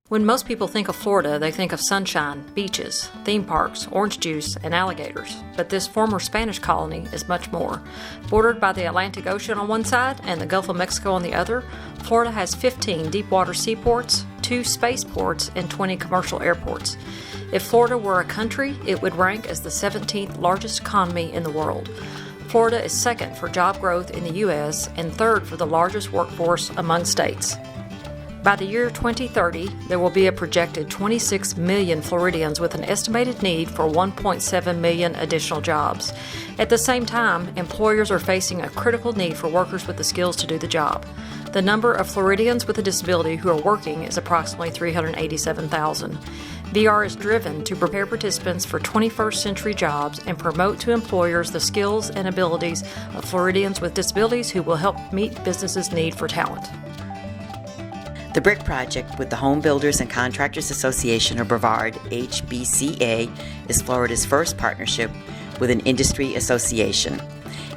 When most people think of Florida, they think of sunshine, beaches, theme parks, orange juice, and alligators. But this former Spanish colony is much more. Bordered by the Atlantic Ocean on one side and the Gulf of Mexico on the other, Florida has 15 deep-water seaports, 2 spaceports, and 20 commercial airports. If Florida were a country, it would rank as the 17th largest economy in the world. Florida is second for job growth in the U.S. and third for the largest workforce among states. By the year 2030, there will be a projected 26 million Floridians with an estimated need for 1.7 million additional jobs. At the same time, employers are facing a critical need for workers with the skills to do the job. The number of Floridians with a disability who are working is approximately 387,000. VR is driven to prepare participants for 21st century jobs and promote to employers the skills and abilities of Floridians with disabilities who will help meet businesses' need for talent. The BRIC project with the Home Builders and Contractors Association, or Brevard, HBCA, is Florida's first partnership with an industry association.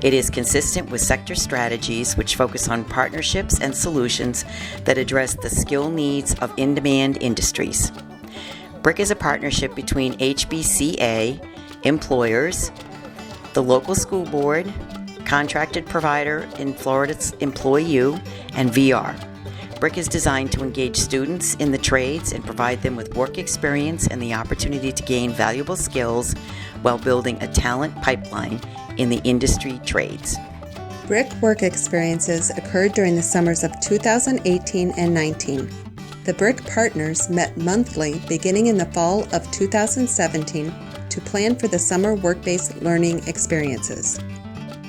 It is consistent with sector strategies which focus on partnerships and solutions that address the skill needs of in-demand industries. BRIC is a partnership between HBCA, employers, the local school board, contracted provider in Florida's EmployU, and VR. BRIC is designed to engage students in the trades and provide them with work experience and the opportunity to gain valuable skills while building a talent pipeline in the industry trades. BRIC work experiences occurred during the summers of 2018 and 19. The BRIC partners met monthly beginning in the fall of 2017 to plan for the summer work-based learning experiences.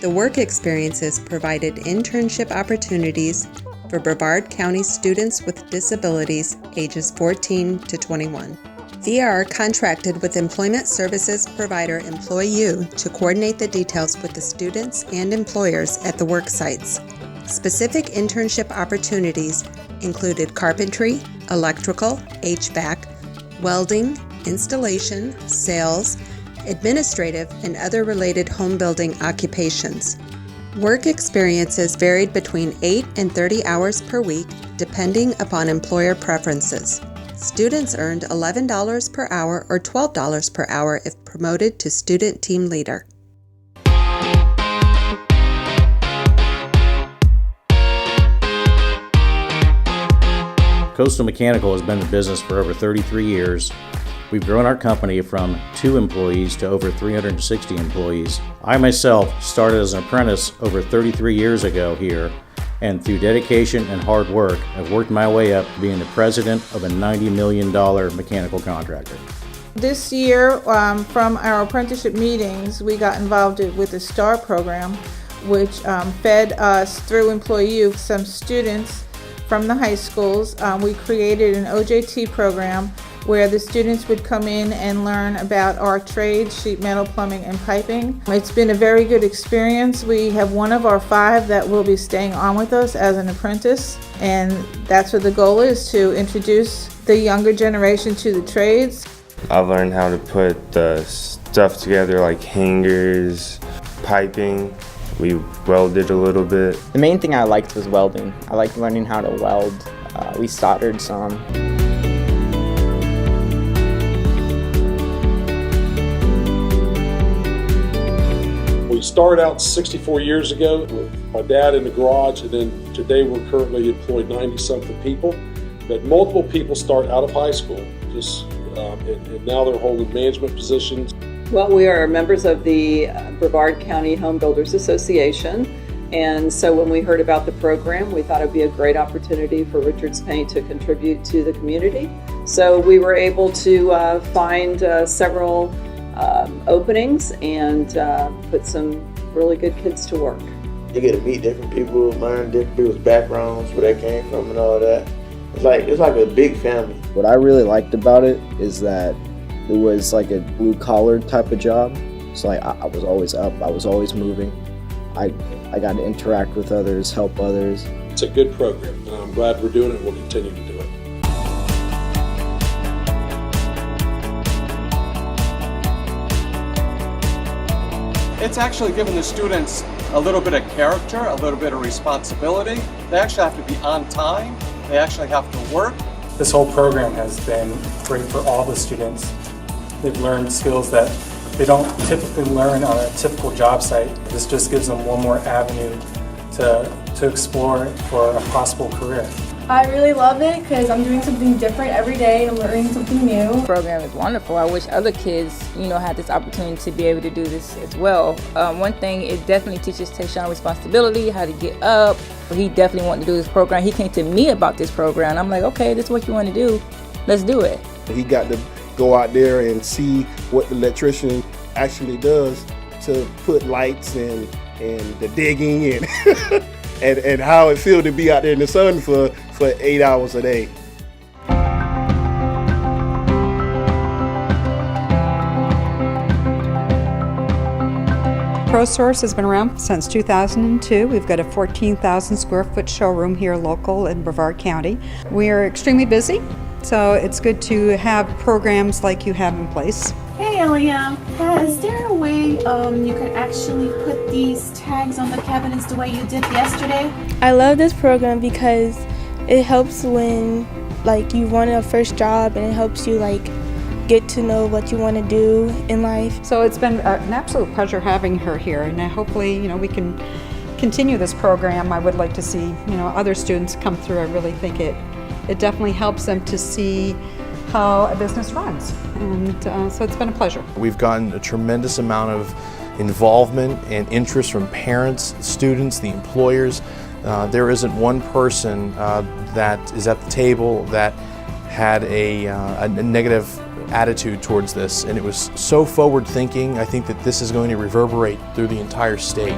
The work experiences provided internship opportunities for Brevard County students with disabilities ages 14 to 21. VR contracted with employment services provider EmployU to coordinate the details with the students and employers at the work sites. Specific internship opportunities included carpentry, electrical, HVAC, welding, installation, sales, administrative, and other related home building occupations. Work experiences varied between 8 and 30 hours per week, depending upon employer preferences. Students earned $11 per hour or $12 per hour if promoted to student team leader. Coastal Mechanical has been in business for over 33 years. We've grown our company from 2 employees to over 360 employees. I myself started as an apprentice over 33 years ago here, and through dedication and hard work, I've worked my way up to being the president of a $90 million mechanical contractor. This year, from our apprenticeship meetings, we got involved with the STAR program, which fed us through EmployU some students from the high schools. We created an OJT program where the students would come in and learn about our trades, sheet metal, plumbing, and piping. It's been a very good experience. We have one of our 5 that will be staying on with us as an apprentice, and that's what the goal is, to introduce the younger generation to the trades. I've learned how to put the stuff together, like hangers, piping. We welded a little bit. The main thing I liked was welding. I liked learning how to weld. We soldered some. We started out 64 years ago with my dad in the garage, and then today we're currently employed 90-something people. But multiple people start out of high school, and now they're holding management positions. Well, we are members of the Brevard County Home Builders Association, and so when we heard about the program, we thought it would be a great opportunity for Richards Paint to contribute to the community. So we were able to find several openings and put some really good kids to work. You get to meet different people, learn different people's backgrounds, where they came from and all that. It's like a big family. What I really liked about it is that it was like a blue-collar type of job. So I was always up, I was always moving. I got to interact with others, help others. It's a good program, and I'm glad we're doing it. We'll continue to do it. It's actually given the students a little bit of character, a little bit of responsibility. They actually have to be on time. They actually have to work This whole program has been great for all the students. They've learned skills that they don't typically learn on a typical job site. This just gives them one more avenue to explore for a possible career. I really love it because I'm doing something different every day and I'm learning something new. The program is wonderful. I wish other kids, had this opportunity to be able to do this as well. One thing, it definitely teaches Tayshawn responsibility, how to get up. He definitely wanted to do this program. He came to me about this program. I'm like, okay, this is what you want to do. Let's do it. He got to go out there and see what the electrician actually does to put lights and the digging and and how it feels to be out there in the sun for 8 hours a day. ProSource has been around since 2002. We've got a 14,000 square foot showroom here local in Brevard County. We are extremely busy, so it's good to have programs like you have in place. Hey Elia, is there a way you could actually put these tags on the cabinets the way you did yesterday? I love this program because it helps when you want a first job, and it helps you get to know what you want to do in life. So it's been an absolute pleasure having her here, and hopefully we can continue this program. I would like to see other students come through. I really think it definitely helps them to see how a business runs, and so it's been a pleasure. We've gotten a tremendous amount of involvement and interest from parents, students, the employers. There isn't one person that is at the table that had a negative attitude towards this, and it was so forward thinking. I think that this is going to reverberate through the entire state.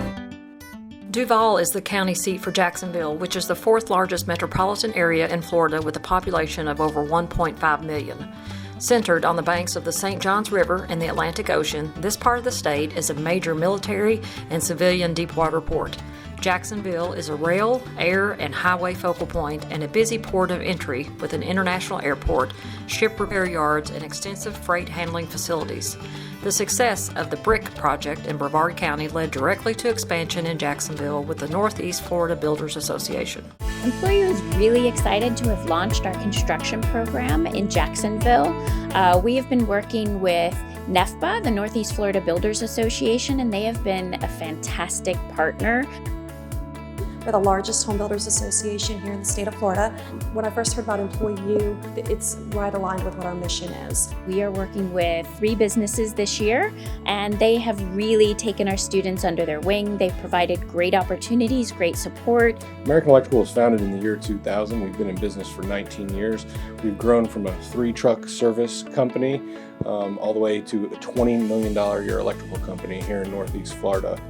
Duval is the county seat for Jacksonville, which is the fourth largest metropolitan area in Florida with a population of over 1.5 million. Centered on the banks of the St. Johns River and the Atlantic Ocean, this part of the state is a major military and civilian deepwater port. Jacksonville is a rail, air, and highway focal point and a busy port of entry with an international airport, ship repair yards, and extensive freight handling facilities. The success of the BRIC project in Brevard County led directly to expansion in Jacksonville with the Northeast Florida Builders Association. Employee was really excited to have launched our construction program in Jacksonville. We have been working with NEFBA, the Northeast Florida Builders Association, and they have been a fantastic partner. We're the largest home builders association here in the state of Florida. When I first heard about EmployU, it's right aligned with what our mission is. We are working with 3 businesses this year, and they have really taken our students under their wing. They've provided great opportunities, great support. American Electrical was founded in the year 2000. We've been in business for 19 years. We've grown from a 3-truck service company all the way to a $20 million a year electrical company here in Northeast Florida.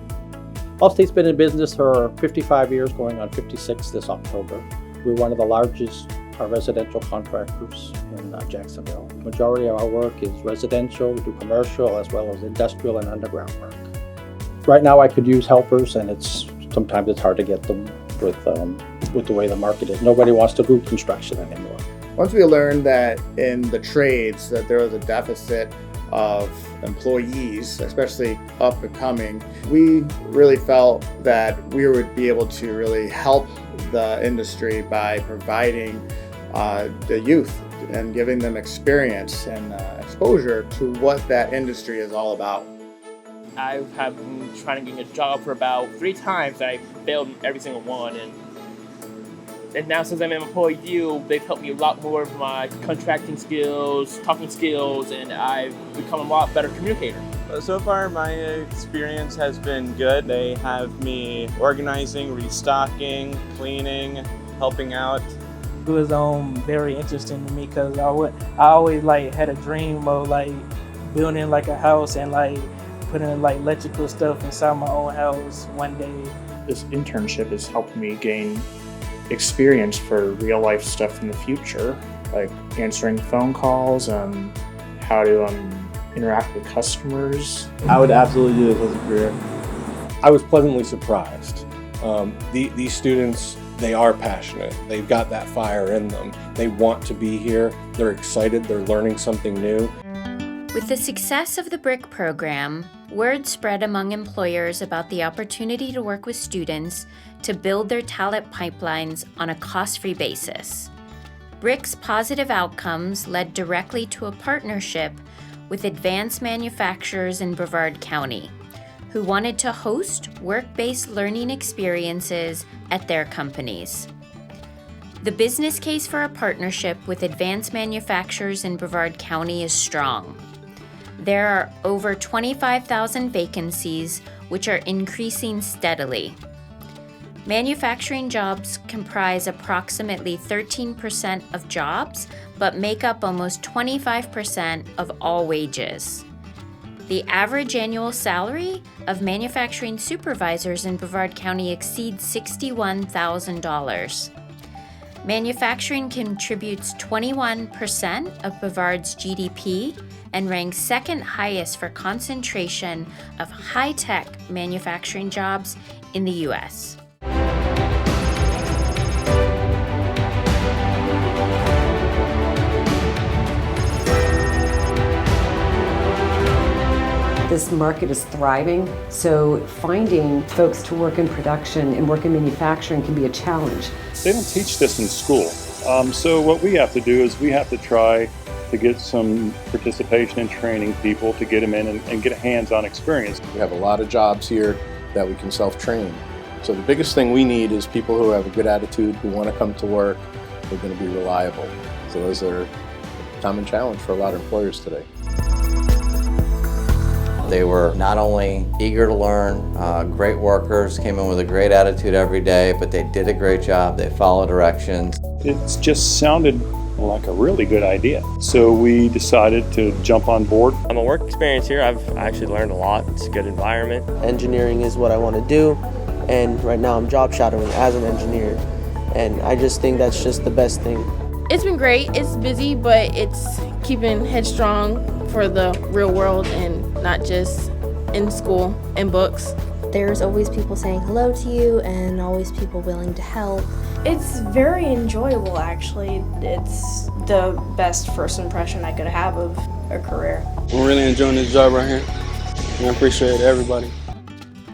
Allstate's been in business for 55 years, going on 56 this October. We're one of the largest residential contractors in Jacksonville. The majority of our work is residential. We do commercial as well as industrial and underground work. Right now I could use helpers, and sometimes it's hard to get them with the way the market is. Nobody wants to do construction anymore. Once we learned that in the trades that there was a deficit of employees, especially up and coming, we really felt that we would be able to really help the industry by providing the youth and giving them experience and exposure to what that industry is all about. I have been trying to get a job for about 3 times. I failed in every single one, and now since I'm an EmployU, they've helped me a lot more with my contracting skills, talking skills, and I've become a lot better communicator. So far my experience has been good. They have me organizing, restocking, cleaning, helping out. It was very interesting to me because I always had a dream of building a house and putting electrical stuff inside my own house one day. This internship has helped me gain experience for real life stuff in the future, like answering phone calls, how to interact with customers. I would absolutely do this as a career. I was pleasantly surprised. These students, they are passionate. They've got that fire in them. They want to be here. They're excited. They're learning something new. With the success of the BRIC program, word spread among employers about the opportunity to work with students to build their talent pipelines on a cost-free basis. Brick's positive outcomes led directly to a partnership with advanced manufacturers in Brevard County, who wanted to host work-based learning experiences at their companies. The business case for a partnership with advanced manufacturers in Brevard County is strong. There are over 25,000 vacancies, which are increasing steadily. Manufacturing jobs comprise approximately 13% of jobs, but make up almost 25% of all wages. The average annual salary of manufacturing supervisors in Brevard County exceeds $61,000. Manufacturing contributes 21% of Brevard's GDP and ranks second highest for concentration of high-tech manufacturing jobs in the U.S. This market is thriving, so finding folks to work in production and work in manufacturing can be a challenge. They don't teach this in school. So what we have to do is we have to try to get some participation in training people to get them in and get a hands-on experience. We have a lot of jobs here that we can self-train. So the biggest thing we need is people who have a good attitude, who want to come to work, who are going to be reliable. So those are a common challenge for a lot of employers today. They were not only eager to learn, great workers, came in with a great attitude every day, but they did a great job. They followed directions. It just sounded like a really good idea. So we decided to jump on board. My work experience here, I've actually learned a lot. It's a good environment. Engineering is what I want to do, and right now I'm job shadowing as an engineer, and I just think that's just the best thing. It's been great. It's busy, but it's keeping headstrong for the real world and not just in school and books. There's always people saying hello to you and always people willing to help. It's very enjoyable, actually. It's the best first impression I could have of a career. I'm really enjoying this job right here, and I appreciate everybody.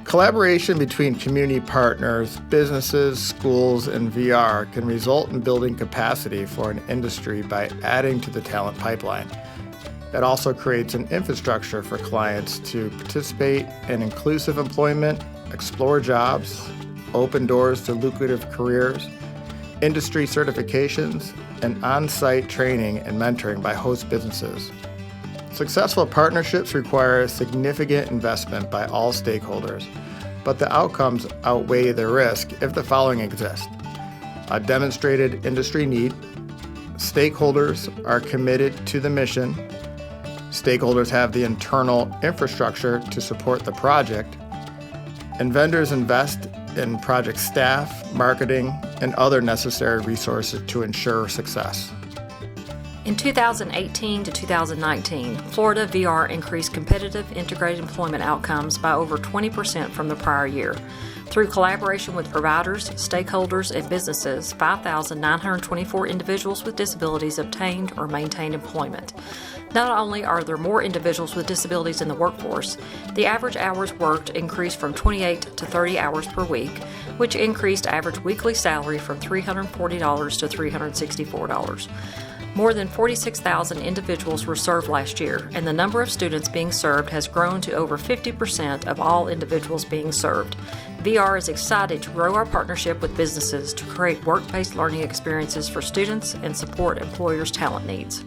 Collaboration between community partners, businesses, schools, and VR can result in building capacity for an industry by adding to the talent pipeline. It also creates an infrastructure for clients to participate in inclusive employment, explore jobs, open doors to lucrative careers, industry certifications, and on-site training and mentoring by host businesses. Successful partnerships require significant investment by all stakeholders, but the outcomes outweigh the risk if the following exist: a demonstrated industry need, stakeholders are committed to the mission, stakeholders have the internal infrastructure to support the project, and vendors invest in project staff, marketing, and other necessary resources to ensure success. In 2018 to 2019, Florida VR increased competitive integrated employment outcomes by over 20% from the prior year. Through collaboration with providers, stakeholders, and businesses, 5,924 individuals with disabilities obtained or maintained employment. Not only are there more individuals with disabilities in the workforce, the average hours worked increased from 28 to 30 hours per week, which increased average weekly salary from $340 to $364. More than 46,000 individuals were served last year, and the number of students being served has grown to over 50% of all individuals being served. VR is excited to grow our partnership with businesses to create work-based learning experiences for students and support employers' talent needs.